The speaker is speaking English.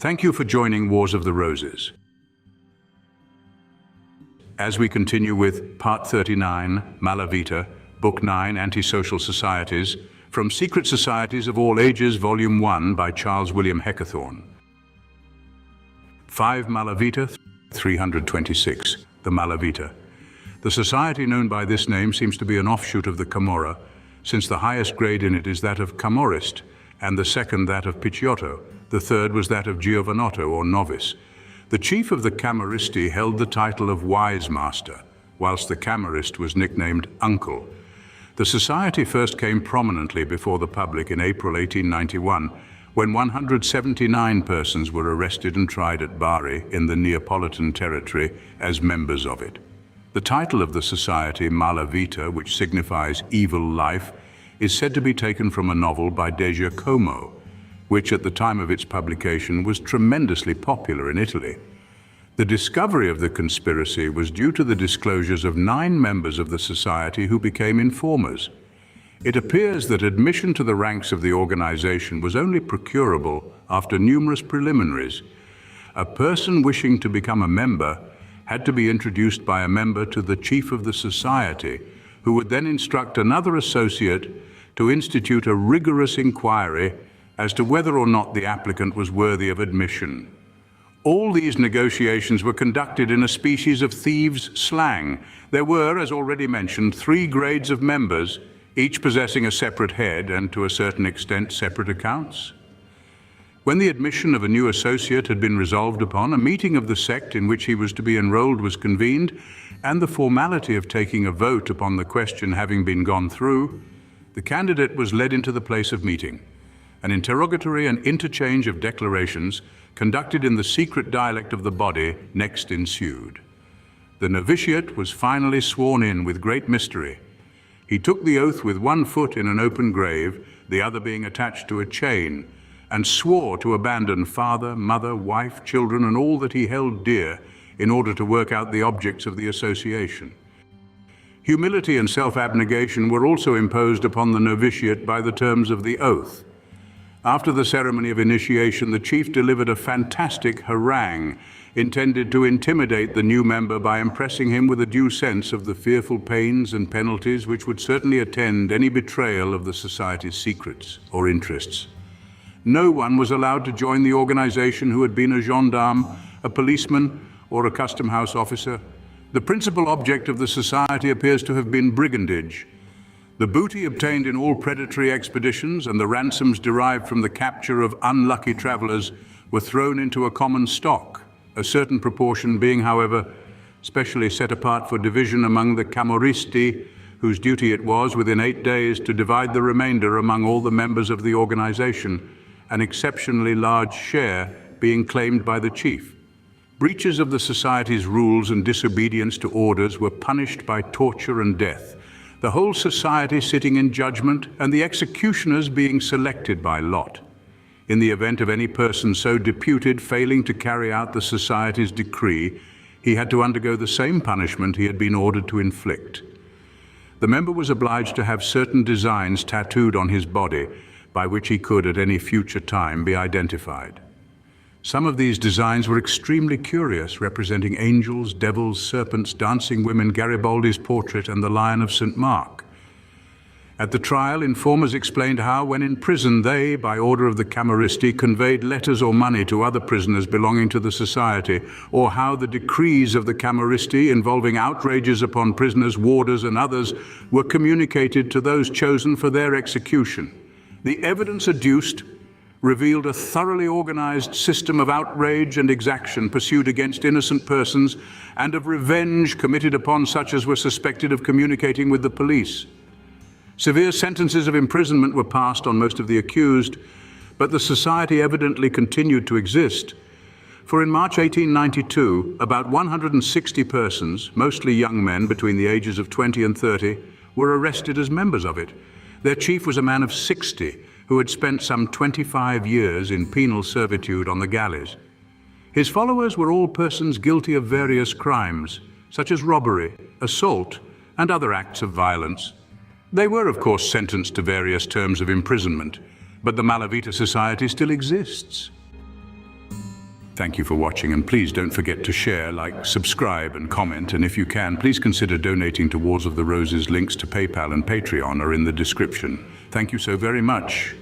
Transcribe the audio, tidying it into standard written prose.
Thank you for joining Wars of the Roses. As we continue with Part 39, Vita, Book 9, Antisocial Societies, from Secret Societies of All Ages, Volume 1 by Charles William Heckethorn. 5 Vita, 326, the Vita. The society known by this name seems to be an offshoot of the Camorra, since the highest grade in it is that of Camorrist, and the second that of picciotto. The third was that of giovanotto, or novice. The chief of the Camorristi held the title of wise master, whilst the Camorrist was nicknamed uncle. The society first came prominently before the public in April 1891, when 179 persons were arrested and tried at Bari in the Neapolitan territory as members of it. The title of the society, Vita, which signifies evil life, is said to be taken from a novel by Giacomo, which at the time of its publication was tremendously popular in Italy. The discovery of the conspiracy was due to the disclosures of 9 members of the society who became informers. It appears that admission to the ranks of the organization was only procurable after numerous preliminaries. A person wishing to become a member had to be introduced by a member to the chief of the society, who would then instruct another associate to institute a rigorous inquiry as to whether or not the applicant was worthy of admission. All these negotiations were conducted in a species of thieves' slang. There were, as already mentioned, 3 grades of members, each possessing a separate head and, to a certain extent, separate accounts. When the admission of a new associate had been resolved upon, a meeting of the sect in which he was to be enrolled was convened, and the formality of taking a vote upon the question having been gone through, the candidate was led into the place of meeting. An interrogatory and interchange of declarations conducted in the secret dialect of the body next ensued. The novitiate was finally sworn in with great mystery. He took the oath with one foot in an open grave, the other being attached to a chain, and swore to abandon father, mother, wife, children, and all that he held dear in order to work out the objects of the association. Humility and self-abnegation were also imposed upon the novitiate by the terms of the oath. After the ceremony of initiation, the chief delivered a fantastic harangue intended to intimidate the new member by impressing him with a due sense of the fearful pains and penalties which would certainly attend any betrayal of the society's secrets or interests. No one was allowed to join the organization who had been a gendarme, a policeman, or a custom house officer. The principal object of the society appears to have been brigandage. The booty obtained in all predatory expeditions and the ransoms derived from the capture of unlucky travelers were thrown into a common stock, a certain proportion being, however, specially set apart for division among the Camorristi, whose duty it was, within 8 days, to divide the remainder among all the members of the organization, an exceptionally large share being claimed by the chief. Breaches of the society's rules and disobedience to orders were punished by torture and death, the whole society sitting in judgment and the executioners being selected by lot. In the event of any person so deputed failing to carry out the society's decree, he had to undergo the same punishment he had been ordered to inflict. The member was obliged to have certain designs tattooed on his body by which he could at any future time be identified. Some of these designs were extremely curious, representing angels, devils, serpents, dancing women, Garibaldi's portrait, and the Lion of St. Mark. At the trial, informers explained how, when in prison, they, by order of the Camorristi, conveyed letters or money to other prisoners belonging to the society, or how the decrees of the Camorristi involving outrages upon prisoners, warders, and others were communicated to those chosen for their execution. The evidence adduced revealed a thoroughly organized system of outrage and exaction pursued against innocent persons and of revenge committed upon such as were suspected of communicating with the police. Severe sentences of imprisonment were passed on most of the accused, but the society evidently continued to exist, for in March 1892, about 160 persons, mostly young men between the ages of 20 and 30, were arrested as members of it. Their chief was a man of 60, who had spent some 25 years in penal servitude on the galleys. His followers were all persons guilty of various crimes, such as robbery, assault, and other acts of violence. They were, of course, sentenced to various terms of imprisonment, but the Vita Society still exists. Thank you for watching, and please don't forget to share, like, subscribe and comment, and if you can, please consider donating to Wars of the Roses. Links to PayPal and Patreon are in the description. Thank you so very much.